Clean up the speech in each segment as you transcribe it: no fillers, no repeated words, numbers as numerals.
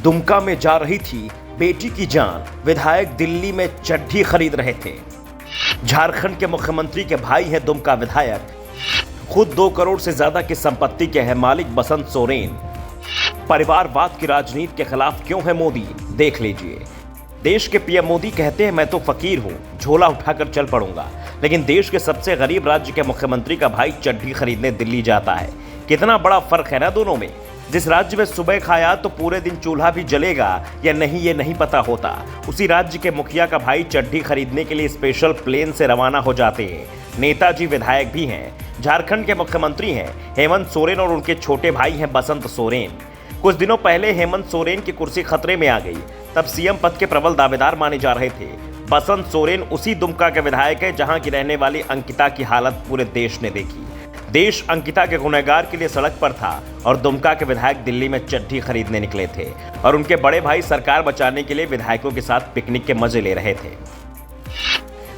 दुमका में जा रही थी बेटी की जान, विधायक दिल्ली में चड्ढी खरीद रहे थे। झारखंड के मुख्यमंत्री के भाई हैं दुमका विधायक, खुद 2 करोड़ से ज्यादा की संपत्ति के हैं मालिक बसंत सोरेन। परिवारवाद की राजनीति के खिलाफ क्यों है मोदी, देख लीजिए। देश के पीएम मोदी कहते हैं मैं तो फकीर हूं, झोला उठाकर चल पड़ूंगा, लेकिन देश के सबसे गरीब राज्य के मुख्यमंत्री का भाई चड्ढी खरीदने दिल्ली जाता है। कितना बड़ा फर्क है ना दोनों में। जिस राज्य में सुबह खाया तो पूरे दिन चूल्हा भी जलेगा या नहीं ये नहीं पता होता, उसी राज्य के मुखिया का भाई चड्ढी खरीदने के लिए स्पेशल प्लेन से रवाना हो जाते हैं। नेताजी विधायक भी हैं। झारखंड के मुख्यमंत्री हैं हेमंत सोरेन और उनके छोटे भाई हैं बसंत सोरेन। कुछ दिनों पहले हेमंत सोरेन की कुर्सी खतरे में आ गई, तब सीएम पद के प्रबल दावेदार माने जा रहे थे। बसंत सोरेन उसी दुमका के विधायक है जहां की रहने वाली अंकिता की हालत पूरे देश ने देखी। देश अंकिता के गुनहगार के लिए सड़क पर था और दुमका के विधायक दिल्ली में चड्ढी खरीदने निकले थे और उनके बड़े भाई सरकार बचाने के लिए विधायकों के साथ पिकनिक के मजे ले रहे थे।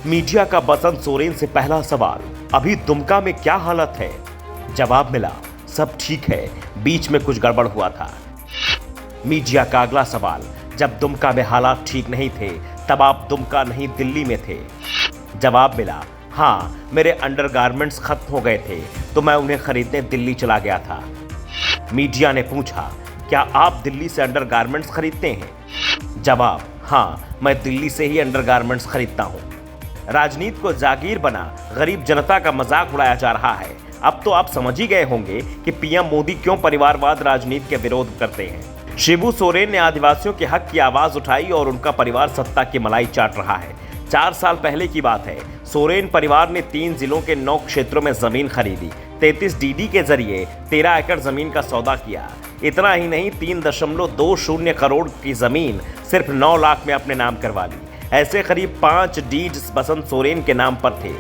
मीडिया का बसंत सोरेन से पहला सवाल, अभी दुमका में क्या हालत है? जवाब मिला, सब ठीक है, बीच में कुछ गड़बड़ हुआ था। मीडिया का अगला सवाल, जब दुमका में हालात ठीक नहीं थे तब आप दुमका नहीं दिल्ली में थे? जवाब मिला, हाँ, मेरे अंडरगारमेंट्स खत्म हो गए थे तो मैं उन्हें खरीदने दिल्ली चला गया था। मीडिया ने पूछा, क्या आप दिल्ली से अंडरगारमेंट्स खरीदते हैं? जवाब, हाँ, मैं दिल्ली से ही अंडरगारमेंट्स खरीदता हूँ। राजनीति को जागीर बना गरीब जनता का मजाक उड़ाया जा रहा है। अब तो आप समझ ही गए होंगे कि पीएम मोदी क्यों परिवारवाद राजनीति के विरोध करते हैं। शिबू सोरेन ने आदिवासियों के हक की आवाज उठाई और उनका परिवार सत्ता की मलाई चाट रहा है। 4 साल पहले की बात है, सोरेन परिवार ने 3 जिलों के 9 क्षेत्रों में जमीन खरीदी, 33 डीडी के जरिए 13 एकड़ जमीन का सौदा किया। इतना ही नहीं, 3.20 करोड़ की जमीन सिर्फ 9 लाख में अपने नाम करवा ली। ऐसे करीब 5 डीड्स बसंत सोरेन के नाम पर थे।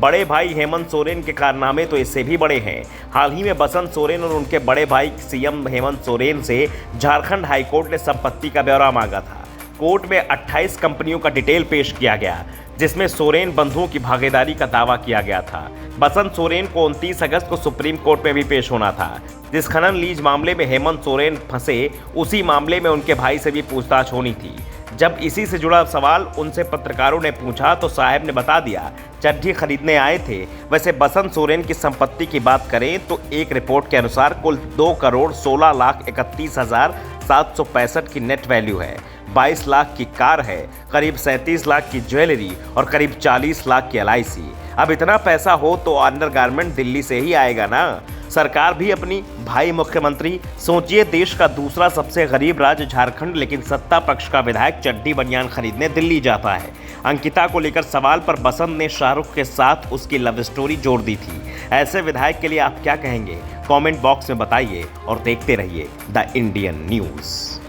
बड़े भाई हेमंत सोरेन के कारनामे तो इससे भी बड़े हैं। हाल ही में बसंत सोरेन और उनके बड़े भाई सीएम हेमंत सोरेन से झारखंड हाईकोर्ट ने संपत्ति का ब्यौरा मांगा था। कोर्ट में 28 कंपनियों का डिटेल पेश किया गया, जिसमें सोरेन बंधुओं की भागीदारी का दावा किया गया था। बसंत सोरेन को 29 अगस्त को सुप्रीम कोर्ट में भी पेश होना था। जिस खनन लीज मामले में हेमंत सोरेन फंसे, उसी मामले में उनके भाई से भी पूछताछ होनी थी। जब इसी से जुड़ा सवाल उनसे पत्रकारों ने पूछा तो साहब ने बता दिया चड्ढी खरीदने आए थे। वैसे बसंत सोरेन की संपत्ति की बात करें तो एक रिपोर्ट के अनुसार कुल 2,16,31,765 की नेट वैल्यू है। 22 लाख की कार है, करीब 37 लाख की ज्वेलरी और करीब 40 लाख की LIC। अब इतना पैसा हो तो अंडरगारमेंट दिल्ली से ही आएगा ना। सरकार भी अपनी भाई मुख्यमंत्री। सोचिए, देश का दूसरा सबसे गरीब राज्य झारखंड, लेकिन सत्ता पक्ष का विधायक चड्ढी बनियान खरीदने दिल्ली जाता है। अंकिता को लेकर सवाल पर बसंत ने शाहरुख के साथ उसकी लव स्टोरी जोड़ दी थी। ऐसे विधायक के लिए आप क्या कहेंगे? कमेंट बॉक्स में बताइए और देखते रहिए द इंडियन न्यूज़।